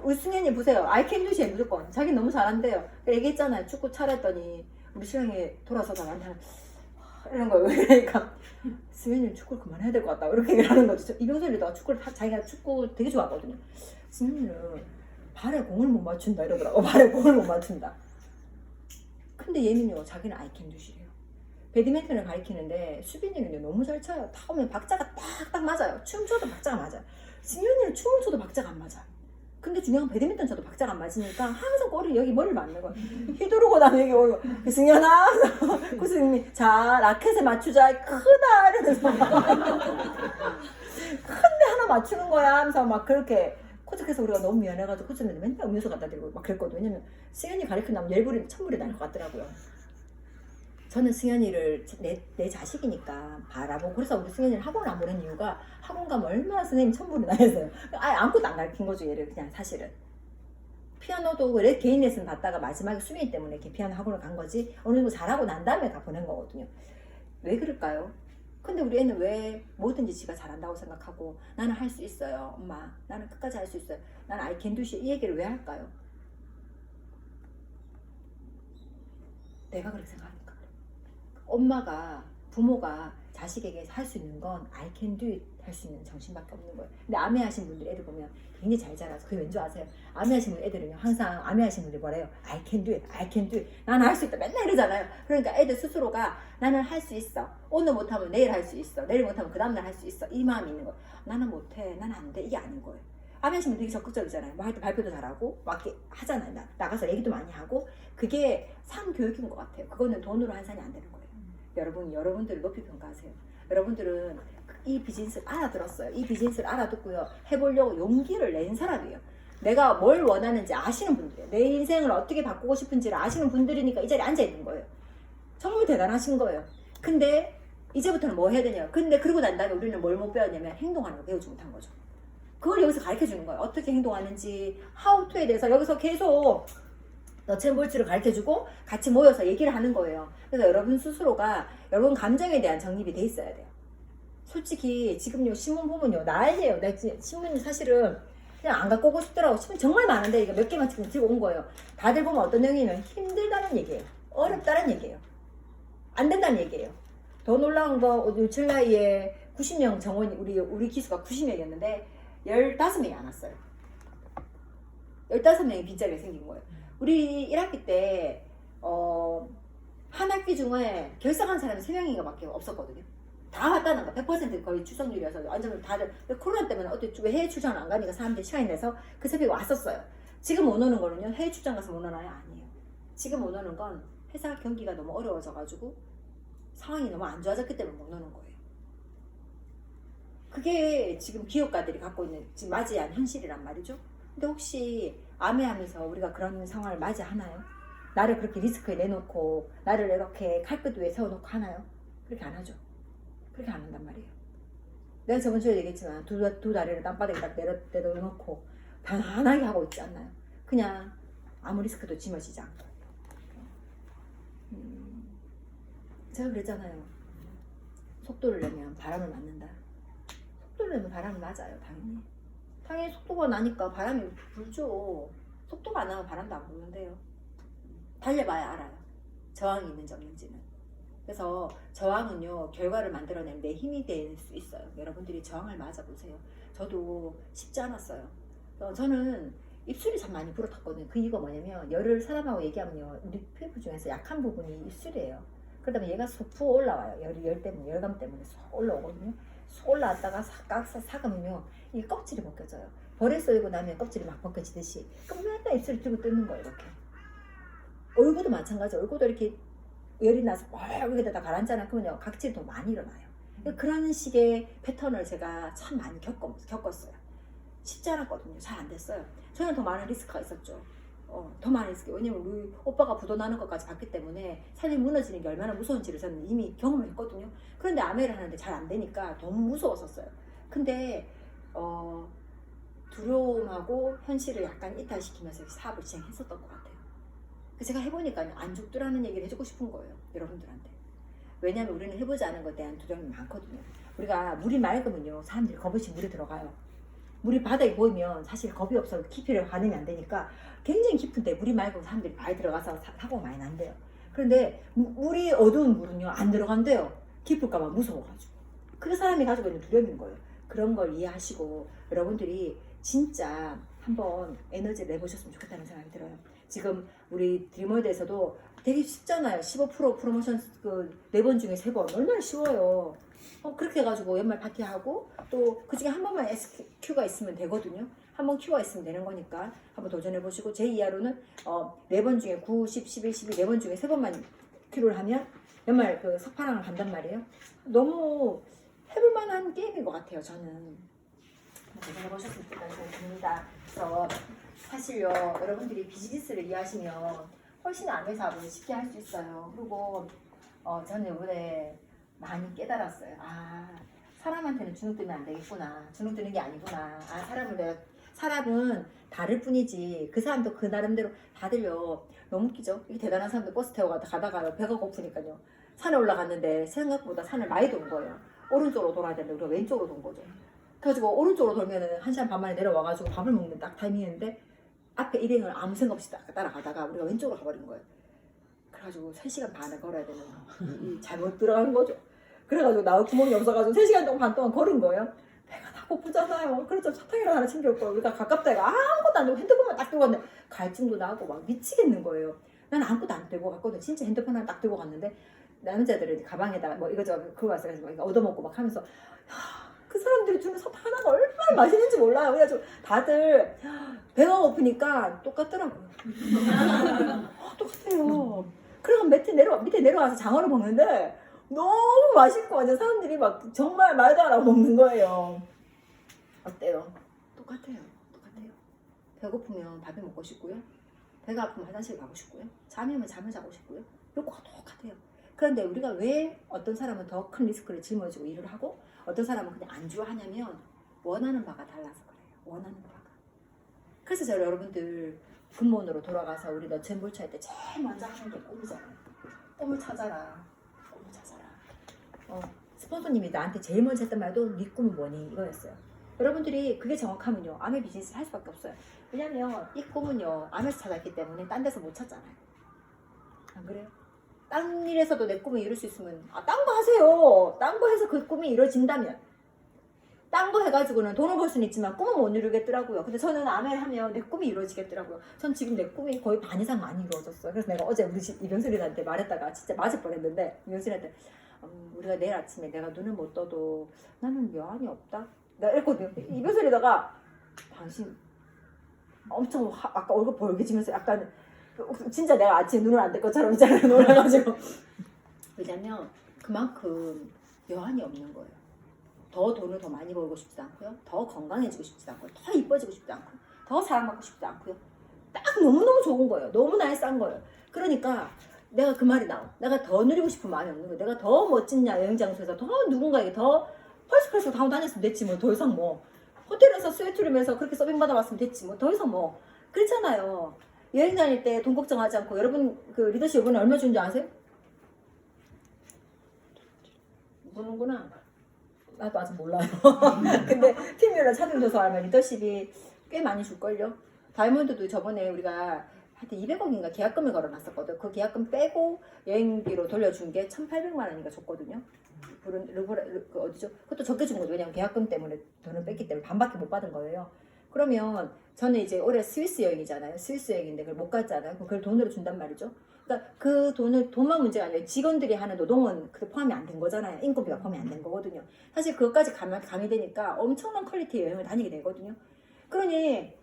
우리 승현이 보세요. I can do it 무조건 자기 너무 잘한대요. 얘기했잖아요. 축구 차렸더니 우리 신랑이 돌아서서 나한테 이런 거예요. 그러니까 승현이는 축구를 그만해야 될 것 같다 이렇게 얘기를 하는 거죠. 이병설이도 자기가 축구 되게 좋아하거든요. 승현이는 발에 공을 못 맞춘다 이러더라고. 발에 공을 못 맞춘다. 근데 얘는요 자기는 I can do it이래요. 배드민턴을 가르치는데 수빈이는요 너무 잘 쳐요. 다 오면 박자가 딱딱 맞아요. 춤춰도 박자가 맞아요. 승현이는 춤을 춰도 박자가 안 맞아. 근데 중요한 건 배드민턴 쳐도 박자가 안 맞으니까 항상 꼬리 여기 머리를 맞는 거야. 휘두르고 나면 여기 오고 승현아 교수님이 자 라켓에 맞추자 크다 이러면서 큰데 하나 맞추는 거야 하면서 막 그렇게 코치께서 우리가 너무 미안해가지고 코치님한테 맨날 음료수 갖다 드리고 막 그랬거든요. 왜냐면 승현이 가르치면 열불이 천불이 날 것 같더라고요. 저는 승현이를 내 자식이니까 바라보고 그래서 우리 승현이를 학원을 안 보낸 이유가 학원 가면 얼마나 선생님 천불이 나겠어요. 아예 아무것도 안 가르친 거죠 얘를 그냥 사실은. 피아노도 개인 레슨 받다가 마지막에 수미 때문에 이렇게 피아노 학원을 간 거지 어느 정도 잘하고 난 다음에 가 보낸 거거든요. 왜 그럴까요? 근데 우리 애는 왜 뭐든지 지가 잘한다고 생각하고 나는 할 수 있어요 엄마 나는 끝까지 할 수 있어요 나는 I can do shit 이 얘기를 왜 할까요? 내가 그렇게 생각하니까 그래. 엄마가 부모가 자식에게 할 수 있는 건 I can do it 할 수 있는 정신밖에 없는 거예요. 근데 암에 하신 분들 애들 보면 굉장히 잘 자라서 그게 왠지 아세요? 암에 하신 분 애들은요 항상 암에 하신 분들 뭐래요? I can do it, I can do it 나는 할 수 있다 맨날 이러잖아요. 그러니까 애들 스스로가 나는 할 수 있어 오늘 못하면 내일 할 수 있어 내일 못하면 그 다음날 할 수 있어 이 마음이 있는 거예요. 나는 못해 나는 안 돼 이게 아닌 거예요. 암에 하신 분 되게 적극적이잖아요. 뭐 할 때 발표도 잘하고 막 이렇게 하잖아요. 나가서 얘기도 많이 하고 그게 산 교육인 것 같아요. 그거는 돈으로 환산이 안 되는 거예요. 여러분들을 높이 평가하세요. 여러분들은 이 비즈니스를 알아들었어요. 이 비즈니스를 알아듣고요. 해보려고 용기를 낸 사람이에요. 내가 뭘 원하는지 아시는 분들이에요. 내 인생을 어떻게 바꾸고 싶은지를 아시는 분들이니까 이 자리에 앉아있는 거예요. 정말 대단하신 거예요. 근데 이제부터는 뭐 해야 되냐. 근데 그러고 난 다음에 우리는 뭘 못 배웠냐면 행동하는 거 배우지 못한 거죠. 그걸 여기서 가르쳐 주는 거예요. 어떻게 행동하는지 how to에 대해서 여기서 계속 너챔볼츠를 가르쳐주고 같이 모여서 얘기를 하는 거예요. 그래서 여러분 스스로가 여러분 감정에 대한 정립이 돼 있어야 돼요. 솔직히 지금요 신문 보면요 난리예요. 나 신문이 사실은 그냥 안 갖고 오고 싶더라고. 신문 정말 많은데 이거 몇 개만 지금 들고 온 거예요. 다들 보면 어떤 내용이면 힘들다는 얘기예요. 어렵다는 얘기예요. 안 된다는 얘기예요. 더 놀라운 거 칠라이에 90명 정원이 우리 기수가 90명이었는데 15명이 안 왔어요. 15명이 빈자리가 생긴 거예요. 우리 1학기 때 한 학기 중에 결석한 사람이 3명인가 밖에 없었거든요. 다 왔다는 거 100% 거의 출석률이어서 완전 다들 코로나 때문에 어떻게 해외 출장을 안 가니까 사람들이 시간이 내서 그 새벽에 왔었어요. 지금 못 오는 거는요 해외 출장 가서 못 오는 아이 아니에요. 지금 못 오는 건 회사 경기가 너무 어려워져 가지고 상황이 너무 안 좋아졌기 때문에 못 오는 거예요. 그게 지금 기업가들이 갖고 있는 지금 맞이한 현실이란 말이죠. 근데 혹시 암해하면서 우리가 그런 상황을 맞이하나요? 나를 그렇게 리스크에 내놓고 나를 이렇게 칼끝 위에 세워놓고 하나요? 그렇게 안 하죠. 그렇게 안 한단 말이에요. 내가 저번 주에 얘기했지만 두 다리를 땅바닥에 딱 내려놓고 편안하게 하고 있지 않나요? 그냥 아무 리스크도 짊어지지 않고. 제가 그랬잖아요. 속도를 내면 바람을 맞는다. 속도를 내면 바람을 맞아요. 당연히 속도가 나니까 바람이 불죠. 속도가 안 나면 바람도 안 부는데요. 달려봐야 알아요. 저항이 있는지 없는지는. 그래서 저항은요 결과를 만들어내는 데 힘이 될 수 있어요. 여러분들이 저항을 맞아보세요. 저도 쉽지 않았어요. 저는 입술이 참 많이 부러졌거든요. 그 이유가 뭐냐면 열을 사람하고 얘기하면요 우리 피부 중에서 약한 부분이 입술이에요. 그러다 보면 얘가 쏙 부어 올라와요. 열 때문에 열감 때문에 쏙 올라오거든요. 쏙 올라왔다가 삭으면요 이 껍질이 벗겨져요. 벌에 쏘이고 나면 껍질이 막 벗겨지듯이 그럼 맨날 입술을 들고 뜯는 거예요. 이렇게. 얼굴도 마찬가지. 얼굴도 이렇게 열이 나서 여기다가 가라앉잖아. 그러면요 각질이 더 많이 일어나요. 그런 식의 패턴을 제가 참 많이 겪었어요. 쉽지 않았거든요. 잘 안 됐어요. 저는 더 많은 리스크가 있었죠. 더 많은 리스크. 왜냐면 우리 오빠가 부도나는 것까지 봤기 때문에 삶이 무너지는 게 얼마나 무서운지를 저는 이미 경험을 했거든요. 그런데 아메를 하는데 잘 안 되니까 너무 무서웠었어요. 근데 두려움하고 현실을 약간 이탈시키면서 사업을 진행했었던 것 같아요. 제가 해보니까 안 죽더라는 얘기를 해주고 싶은 거예요. 여러분들한테. 왜냐하면 우리는 해보지 않은 것에 대한 두려움이 많거든요. 우리가 물이 맑으면요 사람들이 겁없이 물에 들어가요. 물이 바닥에 보이면 사실 겁이 없어서 깊이를 가늠이 안 되니까 굉장히 깊은데 물이 맑으면 사람들이 많이 들어가서 사고가 많이 난대요. 그런데 물이 어두운 물은요 안 들어간대요. 깊을까봐 무서워가지고. 그게 사람이 가지고 있는 두려움인 거예요. 그런 걸 이해하시고 여러분들이 진짜 한번 에너지를 내보셨으면 좋겠다는 생각이 들어요. 지금 우리 드리머드에서도 되게 쉽잖아요. 15% 프로모션 그 4번 중에 3번 얼마나 쉬워요. 그렇게 해가지고 연말 파티하고 또 그중에 한 번만 SQ가 있으면 되거든요. 한 번 Q가 있으면 되는 거니까 한번 도전해보시고 제 이하로는 4번 중에 9, 10, 11, 12 4번 중에 3번만 Q를 하면 연말 그 석파랑을 간단 말이에요. 너무 해볼만한 게임인 것 같아요. 저는 도전해보셨으면 좋겠다는 생각이 듭니다. 그래서 사실요 여러분들이 비즈니스를 이해하시면 훨씬 암의 사업을 쉽게 할 수 있어요. 그리고 저는 이번에 많이 깨달았어요. 사람한테는 주눅들면 안 되겠구나. 주눅드는 게 아니구나. 사람은 다를 뿐이지 그 사람도 그 나름대로 다들요. 너무 웃기죠? 이게 대단한 사람들 버스 태워 가다가요 배가 고프니까요 산에 올라갔는데 생각보다 산을 많이 도는 거예요. 오른쪽으로 돌아야 되는데 우리가 왼쪽으로 돈 거죠. 그래가지고 오른쪽으로 돌면은 1시간 반 만에 내려와가지고 밥을 먹는 딱 타이밍인데 앞에 일행을 아무 생각 없이 따라가다가 우리가 왼쪽으로 가버린 거예요. 그래가지고 3시간 반을 걸어야 되는 이 잘못 들어간 거죠. 그래가지고 나올 구멍이 없어가지고 3시간 반 동안 걸은 거예요. 배가 다 고프잖아요. 그래서 사탕이라도 하나 챙겨올 거예요. 우리가 가깝다 해가 아무것도 안 들고 핸드폰만 딱 들고 갔는데 갈증도 나고 막 미치겠는 거예요. 나는 아무것도 안 들고 갔거든. 진짜 핸드폰 하나 딱 들고 갔는데 남자들은 가방에다가 뭐 이거저거 그거 왔어요. 그래서 얻어먹고 막 하면서 그 사람들이 주는 사탕 하나가 얼마나 맛있는지 몰라요. 그래가지고 다들 배가 고프니까 똑같더라고요. 똑같아요. 그래서 밑에 내려와서 장어를 먹는데 너무 맛있고 완전 사람들이 막 정말 말도 안 하고 먹는 거예요. 어때요? 똑같아요. 배고프면 밥이 먹고 싶고요. 배가 아프면 화장실 가고 싶고요. 잠이 오면 잠을 자고 싶고요. 요거가 똑같아요. 그런데 우리가 왜 어떤 사람은 더 큰 리스크를 짊어지고 일을 하고 어떤 사람은 그냥 안주하냐면 원하는 바가 달라서 그래요. 원하는 바가. 그래서 제가 여러분들 근본으로 돌아가서 우리 너체물차 할 때 제일 먼저 하는 게 꿈이잖아요. 꿈을 찾아라. 스폰서님이 나한테 제일 먼저 했던 말도 네 꿈은 뭐니? 이거였어요. 여러분들이 그게 정확하면요 암의 비즈니스를 할 수밖에 없어요. 왜냐면 이 꿈은요 암에서 찾았기 때문에 딴 데서 못 찾잖아요. 안 그래요? 딴 일에서도 내 꿈을 이룰 수 있으면 딴 거 하세요. 딴 거 해서 그 꿈이 이루어진다면 딴 거 해가지고는 돈을 벌 수는 있지만 꿈은 못 이루겠더라고요. 근데 저는 암을 하면 내 꿈이 이루어지겠더라고요. 전 지금 내 꿈이 거의 반 이상 많이 이루어졌어요. 그래서 내가 어제 우리 집 이병슬이한테 말했다가 진짜 맞을 뻔했는데 이병슬이한테 우리가 내일 아침에 내가 눈을 못 떠도 나는 여한이 없다. 내가 이랬거든요. 이병슬이다가 당신 엄청 아까 얼굴 벌개지면서 약간 진짜 내가 아침에 눈을 안 뜰 것처럼 있잖아요. 놀라가지고. 왜냐면 그만큼 여한이 없는 거예요. 더 돈을 더 많이 벌고 싶지도 않고요. 더 건강해지고 싶지도 않고요. 더 이뻐지고 싶지도 않고요. 더 사랑받고 싶지도 않고요. 딱 너무너무 좋은 거예요. 너무나 싼 거예요. 그러니까 내가 그 말이 나와. 내가 더 누리고 싶은 마음이 없는 거예요. 내가 더 멋진 여행 장소에서 더 누군가에게 더 펄스클래스 타고 다녔으면 됐지 뭐. 더 이상 뭐 호텔에서 스웨트룸에서 그렇게 서빙 받아봤으면 됐지 뭐. 더 이상 뭐 그렇잖아요. 여행 다닐 때 돈 걱정하지 않고. 여러분 그 리더십 이번에 얼마 주는지 아세요? 모르는구나. 나도 아직 몰라요. 근데 팀별로 차등줘서 알면 리더십이 꽤 많이 줄걸요. 다이아몬드도 저번에 우리가 하여튼 200억인가 계약금을 걸어놨었거든. 그 계약금 빼고 여행비로 돌려준 게 1,800만 원인가 줬거든요. 그 어디죠? 그것도 적게 준 거죠. 왜냐면 계약금 때문에 돈을 뺐기 때문에 반밖에 못 받은 거예요. 그러면 저는 이제 올해 스위스 여행이잖아요. 스위스 여행인데 그걸 못 갔잖아요. 그걸 돈으로 준단 말이죠. 그러니까 그 돈만 문제가 아니라 직원들이 하는 노동은 그 포함이 안 된 거잖아요. 인건비가 포함이 안 된 거거든요. 사실 그것까지 가미되니까 엄청난 퀄리티의 여행을 다니게 되거든요. 그러니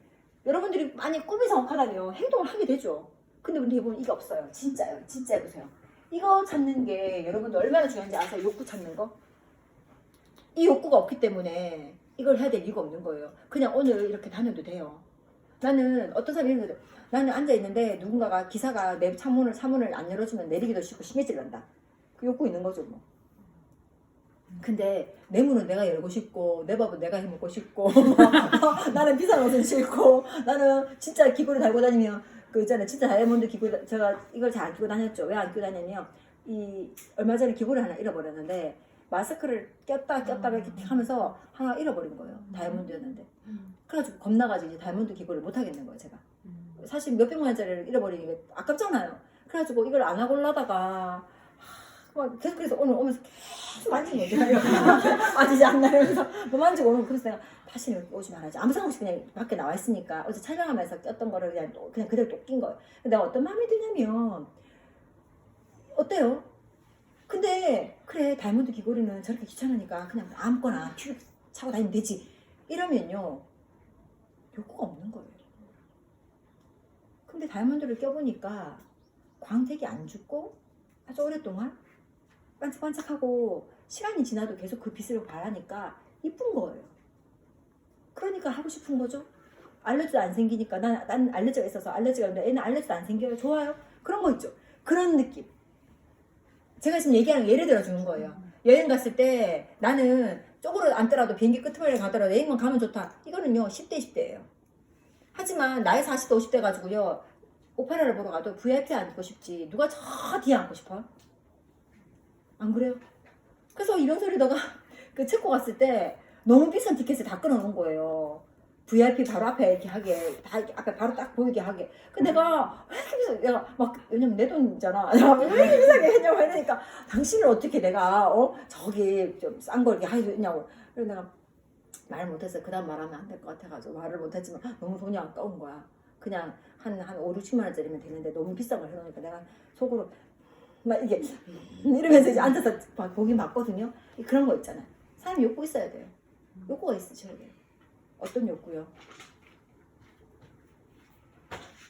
여러분들이 만약 꿈이 정확하다면 행동을 하게 되죠. 근데 우리 대부분 이게 없어요. 진짜요. 진짜 해보세요. 이거 찾는 게 여러분들 얼마나 중요한지 아세요? 욕구 찾는 거? 이 욕구가 없기 때문에 이걸 해야 될 이유가 없는 거예요. 그냥 오늘 이렇게 다녀도 돼요. 나는 어떤 사람이 이런 거죠. 나는 앉아있는데 누군가가 기사가 내 차문을 안 열어주면 내리기도 싫고 신경질 난다. 그 욕구 있는 거죠 뭐. 근데 내 문은 내가 열고 싶고 내 밥은 내가 해먹고 싶고 나는 비싼 옷은 싫고 나는 진짜 귀걸이 달고 다니면 그 있잖아요. 진짜 다이아몬드 귀걸이 제가 이걸 잘 안 끼고 다녔죠. 왜 안 끼고 다녔냐면 얼마 전에 귀걸이 하나 잃어버렸는데 마스크를 꼈다 이렇게 하면서 하나 잃어버린 거예요. 다이아몬드였는데. 그래가지고 겁나가지고 이제 다이아몬드 귀걸이를 못 하겠는 거예요. 제가. 사실 몇백만 원짜리를 잃어버리는 게 아깝잖아요. 그래가지고 이걸 안 하고 올라다가 막 계속 그래서 오늘 오면서 계속 만지는 거예요. 아니지 않나요? 그래서 뭐 만지고 오면 그래서 내가 다시는 오지 말아야지. 아무 생각 없이 그냥 밖에 나와 있으니까 어제 촬영하면서 꼈던 거를 그냥 그대로 또 낀 거예요. 근데 내가 어떤 마음이 드냐면 어때요? 근데 그래 다이아몬드 귀걸이는 저렇게 귀찮으니까 그냥 아무거나 큐 차고 다니면 되지 이러면요 욕구가 없는 거예요. 근데 다이아몬드를 껴보니까 광택이 안 죽고 아주 오랫동안 반짝반짝하고 시간이 지나도 계속 그 빛을 발하니까 이쁜 거예요. 그러니까 하고 싶은 거죠. 알러지도 안 생기니까 난 알러지가 있어서 알러지가 있는데 애는 알러지도 안 생겨요. 좋아요. 그런 거 있죠. 그런 느낌. 제가 지금 얘기하는 예를 들어 주는 거예요. 여행 갔을 때 나는 쪽으로 앉더라도 비행기 끄트머리를 가더라도 여행만 가면 좋다. 이거는요 10대 20대예요. 하지만 나이 40대 50대 가지고요 오페라를 보러 가도 VIP 앉고 싶지 누가 저 뒤에 앉고 싶어요? 안 그래요? 그래서 이병설이 너가 그 체코 갔을 때 너무 비싼 티켓을 다 끊어놓은 거예요. VIP 바로 앞에 이렇게 하게, 다 이렇게 앞에 바로 딱 보이게 하게. 근데 내가 왜 이렇게 비싸게, 내가 막, 왜냐면 내 돈이잖아. 내가 왜 이렇게 비싸게 했냐고 이러니까 당신을 어떻게 내가, 저기 좀 싼 걸 이렇게 하겠냐고. 그래서 내가 말 못했어요. 그 다음 말하면 안 될 것 같아가지고 말을 못했지만 너무 돈이 아까운 거야. 그냥 한 5, 60만 원짜리면 되는데 너무 비싼 걸 해놓으니까 내가 속으로 막 이게 이러면서 이제 앉아서 막 보긴 봤거든요. 그런 거 있잖아요. 사람이 욕구 있어야 돼요. 욕구가 있으셔야 돼요. 어떤 욕구요?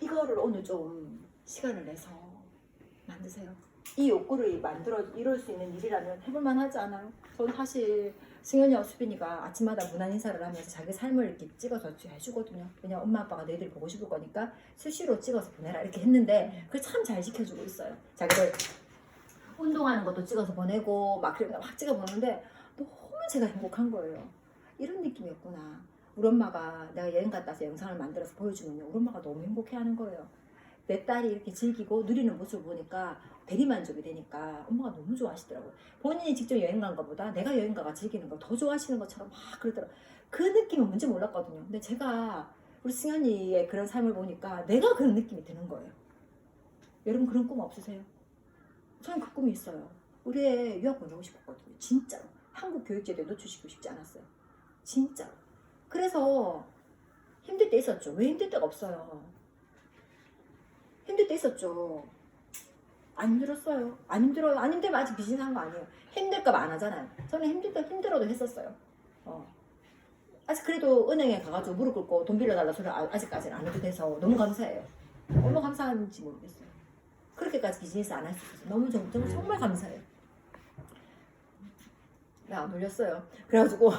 이거를 오늘 좀 시간을 내서 만드세요. 이 욕구를 만들어 이룰 수 있는 일이라면 해볼만 하지 않아요? 저는 사실 승현이와 수빈이가 아침마다 무난 인사를 하면서 자기 삶을 이렇게 찍어서 해주거든요. 왜냐면 엄마 아빠가 너희들이 보고 싶을 거니까 수시로 찍어서 보내라 이렇게 했는데 그걸 참 잘 지켜주고 있어요. 자기들 운동하는 것도 찍어서 보내고 막 찍어보는데 너무 제가 행복한 거예요. 이런 느낌이었구나. 우리 엄마가 내가 여행 갔다 와서 영상을 만들어서 보여주면요 우리 엄마가 너무 행복해하는 거예요. 내 딸이 이렇게 즐기고 누리는 모습을 보니까 대리만족이 되니까 엄마가 너무 좋아하시더라고요. 본인이 직접 여행 간 것보다 내가 여행 가가 즐기는 걸 더 좋아하시는 것처럼 막 그러더라고요. 그 느낌은 뭔지 몰랐거든요. 근데 제가 우리 승현이의 그런 삶을 보니까 내가 그런 느낌이 드는 거예요. 여러분 그런 꿈 없으세요? 저는 그 꿈이 있어요. 우리 애 유학 보내고 싶었거든요. 진짜로. 한국 교육제도에 노출시키고 싶지 않았어요. 진짜로. 그래서 힘들 때 있었죠. 왜 힘들 때가 없어요? 힘들 때 있었죠. 안 힘들었어요. 안 힘들어요. 안 힘들면 아직 비즈니스한 거 아니에요. 힘들까 봐 안 하잖아요. 저는 힘들어도 했었어요. 아직 그래도 은행에 가가지고 무릎 꿇고 돈 빌려달라 소리 아직까지는 안 해도 돼서 너무 감사해요. 얼마나 감사한지 모르겠어요. 그렇게까지 비즈니스 안 할 수 있어서 너무 정말 감사해요. 나 놀렸어요. 그래가지고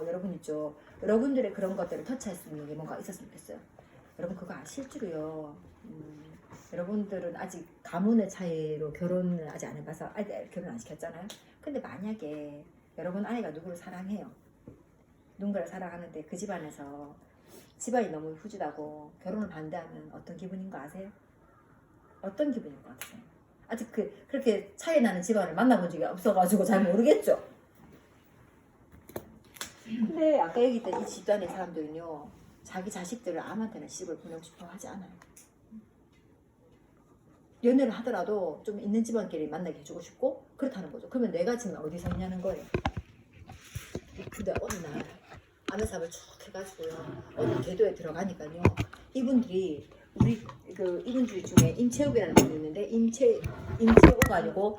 여러분 있죠. 여러분들의 그런 것들을 터치할 수 있는 게 뭔가 있었으면 좋겠어요. 여러분 그거 아실 줄이요. 여러분들은 아직 가문의 차이로 결혼을 아직 안 해봐서 결혼 안 시켰잖아요. 근데 만약에 여러분 아이가 누구를 사랑해요. 누군가를 사랑하는데 그 집안에서 집안이 너무 후지다고 결혼을 반대하면 어떤 기분인 거 아세요? 어떤 기분인 것 같아요? 아직 그렇게 차이 나는 집안을 만나본 적이 없어가지고 잘 모르겠죠. 근데 아까 얘기했던 이 집단의 사람들은요 자기 자식들을 아무한테나 시집을 보내고 싶어 하지 않아요. 연애를 하더라도 좀 있는 집안끼리 만나게 해주고 싶고 그렇다는 거죠. 그러면 내가 지금 어디서 있냐는 거예요. 근데 어느 날 아메삽을 쭉 해가지고요 어느 궤도에 들어가니까요 이분들이 이분들 중에 임채욱이라는 분이 있는데 임채우가 아니고